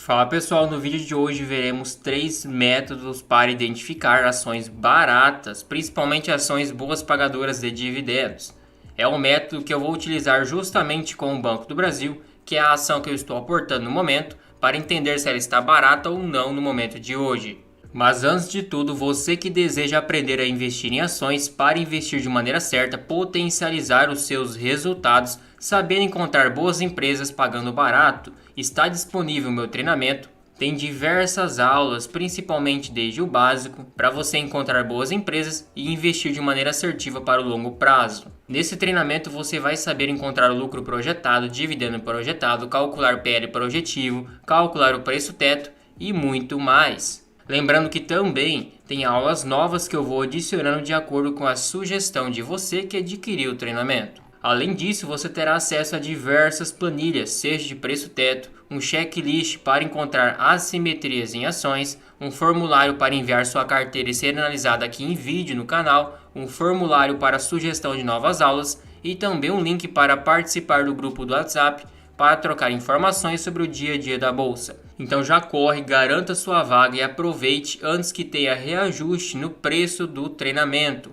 Fala pessoal, no vídeo de hoje veremos 3 métodos para identificar ações baratas, principalmente ações boas pagadoras de dividendos. É um método que eu vou utilizar justamente com o Banco do Brasil, que é a ação que eu estou aportando no momento, para entender se ela está barata ou não no momento de hoje. Mas antes de tudo, você que deseja aprender a investir em ações para investir de maneira certa, potencializar os seus resultados, saber encontrar boas empresas pagando barato, está disponível o meu treinamento. Tem diversas aulas, principalmente desde o básico, para você encontrar boas empresas e investir de maneira assertiva para o longo prazo. Nesse treinamento você vai saber encontrar o lucro projetado, dividendo projetado, calcular PL projetivo, calcular o preço teto e muito mais. Lembrando que também tem aulas novas que eu vou adicionando de acordo com a sugestão de você que adquiriu o treinamento. Além disso, você terá acesso a diversas planilhas, seja de preço teto, um checklist para encontrar assimetrias em ações, um formulário para enviar sua carteira e ser analisada aqui em vídeo no canal, um formulário para sugestão de novas aulas e também um link para participar do grupo do WhatsApp para trocar informações sobre o dia a dia da bolsa. Então já corre, garanta sua vaga e aproveite antes que tenha reajuste no preço do treinamento.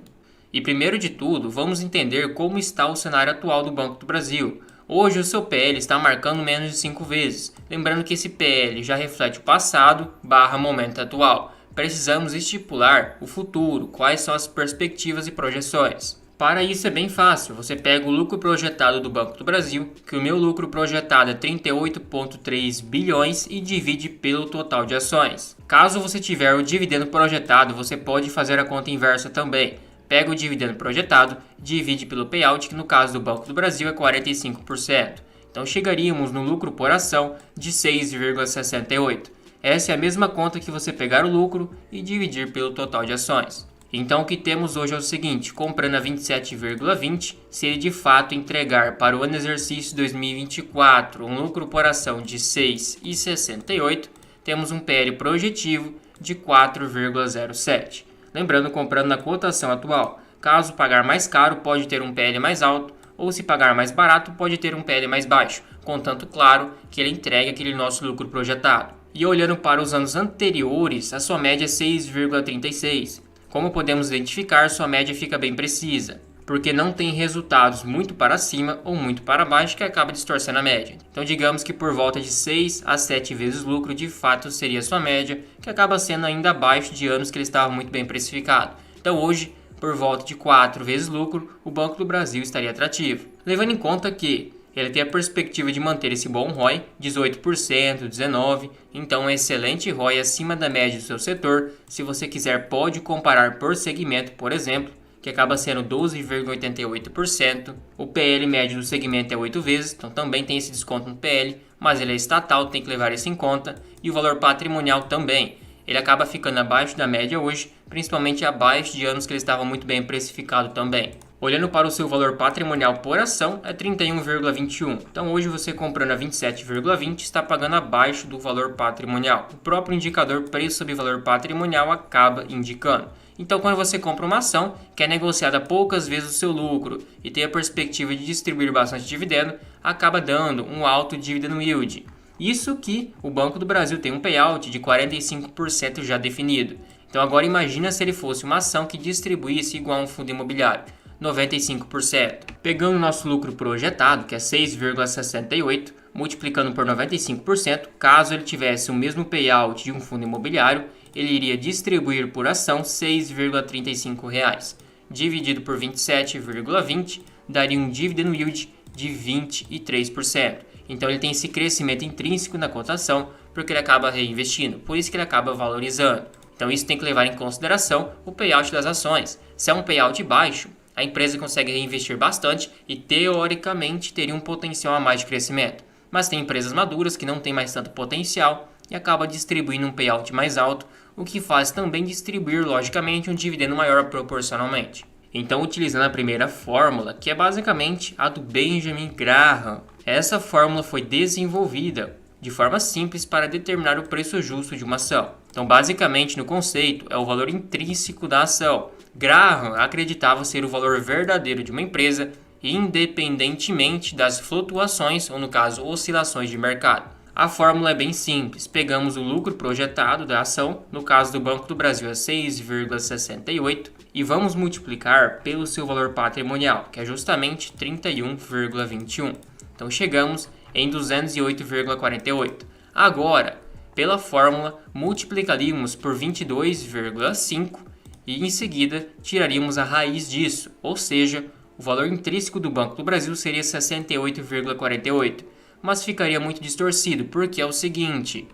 E primeiro de tudo, vamos entender como está o cenário atual do Banco do Brasil. Hoje o seu PL está marcando menos de 5 vezes. Lembrando que esse PL já reflete o passado / momento atual. Precisamos estipular o futuro, quais são as perspectivas e projeções. Para isso é bem fácil, você pega o lucro projetado do Banco do Brasil, que o meu lucro projetado é 38,3 bilhões e divide pelo total de ações. Caso você tiver o dividendo projetado, você pode fazer a conta inversa também. Pega o dividendo projetado, divide pelo payout, que no caso do Banco do Brasil é 45%. Então chegaríamos no lucro por ação de 6,68. Essa é a mesma conta que você pegar o lucro e dividir pelo total de ações. Então o que temos hoje é o seguinte, comprando a 27,20, se ele de fato entregar para o ano exercício 2024 um lucro por ação de 6,68, temos um PL projetivo de 4,07. Lembrando, comprando na cotação atual, caso pagar mais caro pode ter um PL mais alto, ou se pagar mais barato pode ter um PL mais baixo, contanto claro que ele entregue aquele nosso lucro projetado. E olhando para os anos anteriores, a sua média é 6,36. Como podemos identificar, sua média fica bem precisa, porque não tem resultados muito para cima ou muito para baixo que acaba distorcendo a média. Então digamos que por volta de 6 a 7 vezes lucro de fato seria sua média, que acaba sendo ainda abaixo de anos que ele estava muito bem precificado. Então hoje, por volta de 4 vezes lucro, o Banco do Brasil estaria atrativo. Levando em conta que ele tem a perspectiva de manter esse bom ROI, 18%, 19%, então um excelente ROI acima da média do seu setor. Se você quiser pode comparar por segmento, por exemplo, que acaba sendo 12,88%. O PL médio do segmento é 8 vezes, então também tem esse desconto no PL, mas ele é estatal, tem que levar isso em conta. E o valor patrimonial também. Ele acaba ficando abaixo da média hoje, principalmente abaixo de anos que ele estava muito bem precificado também. Olhando para o seu valor patrimonial por ação, é 31,21. Então hoje você comprando a 27,20 está pagando abaixo do valor patrimonial. O próprio indicador preço sobre valor patrimonial acaba indicando. Então quando você compra uma ação que é negociada poucas vezes o seu lucro e tem a perspectiva de distribuir bastante dividendo, acaba dando um alto dividend yield. Isso que o Banco do Brasil tem um payout de 45% já definido. Então agora imagina se ele fosse uma ação que distribuísse igual a um fundo imobiliário. 95%. Pegando o nosso lucro projetado, que é 6,68, multiplicando por 95%, caso ele tivesse o mesmo payout de um fundo imobiliário, ele iria distribuir por ação R$ 6,35. Dividido por 27,20, daria um dividend yield de 23%. Então ele tem esse crescimento intrínseco na cotação, porque ele acaba reinvestindo, por isso que ele acaba valorizando. Então isso tem que levar em consideração o payout das ações. Se é um payout baixo, a empresa consegue reinvestir bastante e teoricamente teria um potencial a mais de crescimento. Mas tem empresas maduras que não têm mais tanto potencial e acaba distribuindo um payout mais alto, o que faz também distribuir logicamente um dividendo maior proporcionalmente. Então, utilizando a primeira fórmula, que é basicamente a do Benjamin Graham, essa fórmula foi desenvolvida de forma simples para determinar o preço justo de uma ação. Então, basicamente, no conceito, é o valor intrínseco da ação. Graham acreditava ser o valor verdadeiro de uma empresa, independentemente das flutuações, ou no caso, oscilações de mercado. A fórmula é bem simples, pegamos o lucro projetado da ação, no caso do Banco do Brasil é 6,68, e vamos multiplicar pelo seu valor patrimonial, que é justamente 31,21. Então chegamos em 208,48. Agora, pela fórmula, multiplicaríamos por 22,5 e em seguida tiraríamos a raiz disso, ou seja, o valor intrínseco do Banco do Brasil seria 68,48, mas ficaria muito distorcido, porque é o seguinte: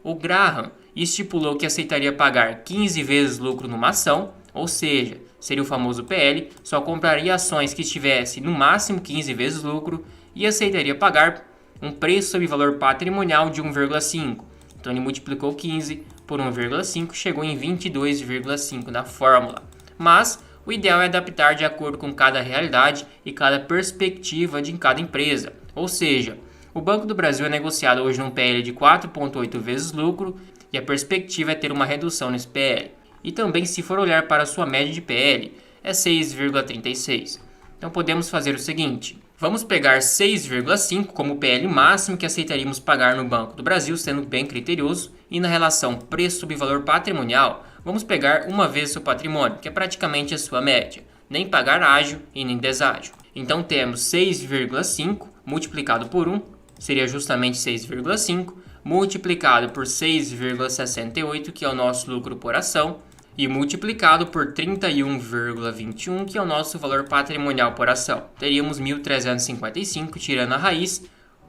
o Graham estipulou que aceitaria pagar 15 vezes lucro numa ação, ou seja, seria o famoso PL, só compraria ações que estivessem no máximo 15 vezes lucro e aceitaria pagar um preço sobre valor patrimonial de 1,5. Então ele multiplicou 15 por 1,5, chegou em 22,5 na fórmula. Mas o ideal é adaptar de acordo com cada realidade e cada perspectiva de cada empresa. Ou seja, o Banco do Brasil é negociado hoje num PL de 4,8 vezes lucro e a perspectiva é ter uma redução nesse PL. E também, se for olhar para a sua média de PL, é 6,36. Então podemos fazer o seguinte: vamos pegar 6,5 como o PL máximo que aceitaríamos pagar no Banco do Brasil, sendo bem criterioso, e na relação preço sobre valor patrimonial, vamos pegar uma vez seu patrimônio, que é praticamente a sua média, nem pagar ágil e nem deságil. Então temos 6,5 multiplicado por 1, seria justamente 6,5, multiplicado por 6,68, que é o nosso lucro por ação, e multiplicado por 31,21, que é o nosso valor patrimonial por ação. Teríamos 1.355, tirando a raiz,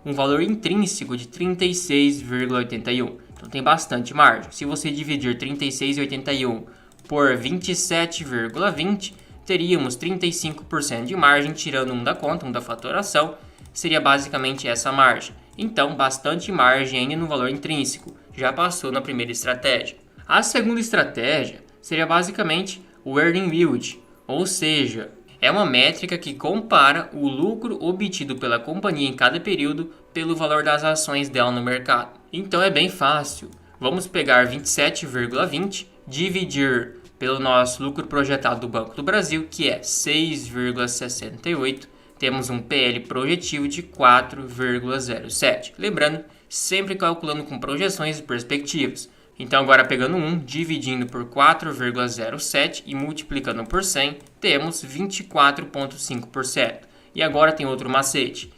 um valor intrínseco de 36,81. Então tem bastante margem. Se você dividir 36,81 por 27,20, teríamos 35% de margem, tirando um da conta, um da fatoração, seria basicamente essa margem. Então, bastante margem ainda no valor intrínseco, já passou na primeira estratégia. A segunda estratégia seria basicamente o Earning Yield, ou seja, é uma métrica que compara o lucro obtido pela companhia em cada período pelo valor das ações dela no mercado. Então é bem fácil, vamos pegar 27,20, dividir pelo nosso lucro projetado do Banco do Brasil, que é 6,68, temos um PL projetivo de 4,07. Lembrando, sempre calculando com projeções e perspectivas. Então agora pegando 1, dividindo por 4,07 e multiplicando por 100, temos 24,5%. E agora tem outro macete.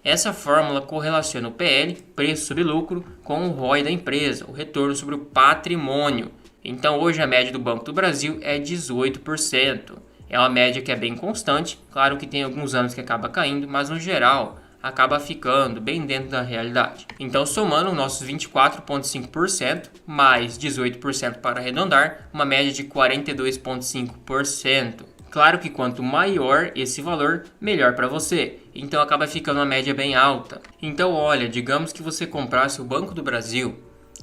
Essa fórmula correlaciona o PL, preço sobre lucro, com o ROI da empresa, o retorno sobre o patrimônio. Então hoje a média do Banco do Brasil é 18%. É uma média que é bem constante, claro que tem alguns anos que acaba caindo, mas no geral acaba ficando bem dentro da realidade. Então, somando nossos 24,5% mais 18% para arredondar, uma média de 42,5%. Claro que quanto maior esse valor, melhor para você. Então acaba ficando uma média bem alta. Então olha, digamos que você comprasse o Banco do Brasil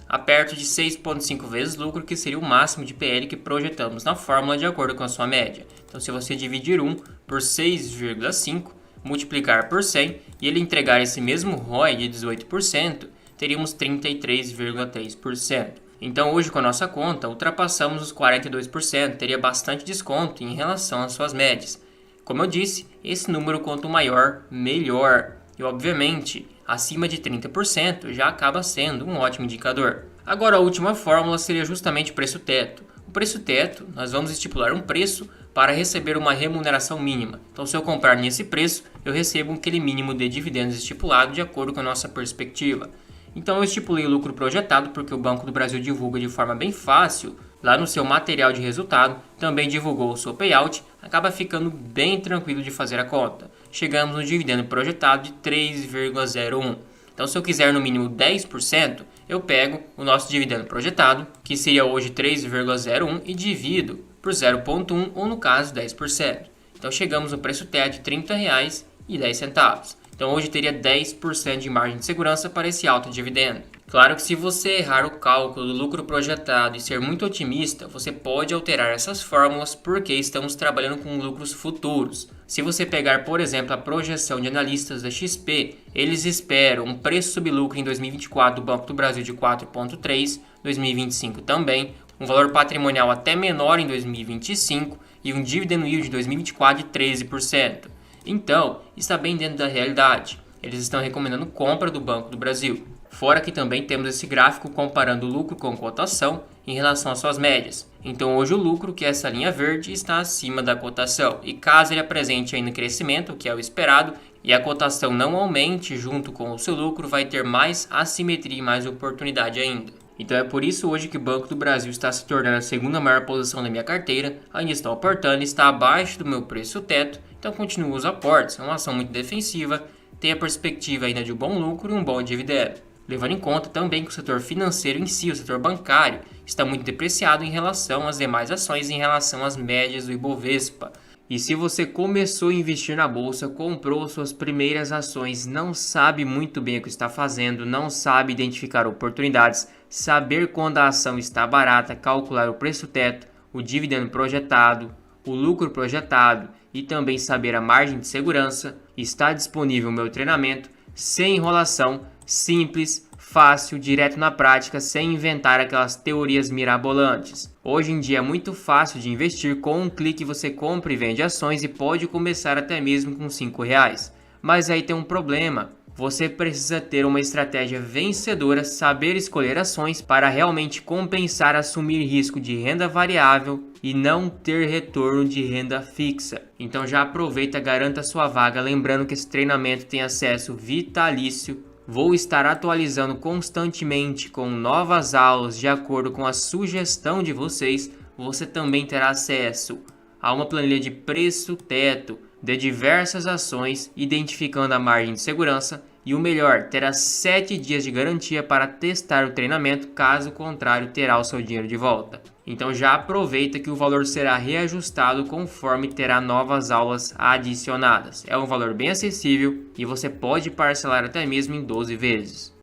a perto de 6,5 vezes lucro, que seria o máximo de PL que projetamos na fórmula de acordo com a sua média. Então se você dividir 1 por 6,5, multiplicar por 100 e ele entregar esse mesmo ROI de 18%, teríamos 33,3%. Então hoje com a nossa conta ultrapassamos os 42%, teria bastante desconto em relação às suas médias. Como eu disse, esse número quanto maior, melhor. E obviamente, acima de 30% já acaba sendo um ótimo indicador. Agora a última fórmula seria justamente o preço teto. O preço teto, nós vamos estipular um preço para receber uma remuneração mínima. Então se eu comprar nesse preço, eu recebo aquele mínimo de dividendos estipulado de acordo com a nossa perspectiva. Então eu estipulei o lucro projetado porque o Banco do Brasil divulga de forma bem fácil lá no seu material de resultado, também divulgou o seu payout, acaba ficando bem tranquilo de fazer a conta. Chegamos no dividendo projetado de 3,01. Então se eu quiser no mínimo 10%, eu pego o nosso dividendo projetado, que seria hoje 3,01, e divido por 0,1 ou no caso 10%. Então chegamos no preço teto de R$ 30,10. Então hoje teria 10% de margem de segurança para esse alto dividendo. Claro que se você errar o cálculo do lucro projetado e ser muito otimista, você pode alterar essas fórmulas porque estamos trabalhando com lucros futuros. Se você pegar, por exemplo, a projeção de analistas da XP, eles esperam um preço sobre lucro em 2024 do Banco do Brasil de 4,3, 2025 também, um valor patrimonial até menor em 2025 e um dividend yield de 2024 de 13%. Então, está bem dentro da realidade. Eles estão recomendando compra do Banco do Brasil. Fora que também temos esse gráfico comparando o lucro com cotação em relação às suas médias. Então hoje o lucro, que é essa linha verde, está acima da cotação. E caso ele apresente ainda crescimento, que é o esperado, e a cotação não aumente junto com o seu lucro, vai ter mais assimetria e mais oportunidade ainda. Então é por isso hoje que o Banco do Brasil está se tornando a segunda maior posição da minha carteira. Ainda estou aportando, está abaixo do meu preço teto, então continuo os aportes. É uma ação muito defensiva, tem a perspectiva ainda de um bom lucro e um bom dividendo. Levando em conta também que o setor financeiro em si, o setor bancário, está muito depreciado em relação às demais ações, em relação às médias do Ibovespa. E se você começou a investir na bolsa, comprou suas primeiras ações, não sabe muito bem o que está fazendo, não sabe identificar oportunidades, saber quando a ação está barata, calcular o preço teto, o dividendo projetado, o lucro projetado e também saber a margem de segurança, está disponível o meu treinamento sem enrolação, simples, fácil, direto na prática, sem inventar aquelas teorias mirabolantes. Hoje em dia é muito fácil de investir, com um clique você compra e vende ações e pode começar até mesmo com R$5. Mas aí tem um problema, você precisa ter uma estratégia vencedora, saber escolher ações para realmente compensar assumir risco de renda variável e não ter retorno de renda fixa. Então já aproveita, garanta sua vaga, lembrando que esse treinamento tem acesso vitalício. Vou estar atualizando constantemente com novas aulas de acordo com a sugestão de vocês. Você também terá acesso a uma planilha de preço teto de diversas ações, identificando a margem de segurança. E o melhor, terá 7 dias de garantia para testar o treinamento, caso contrário terá o seu dinheiro de volta. Então já aproveita que o valor será reajustado conforme terá novas aulas adicionadas. É um valor bem acessível e você pode parcelar até mesmo em 12 vezes.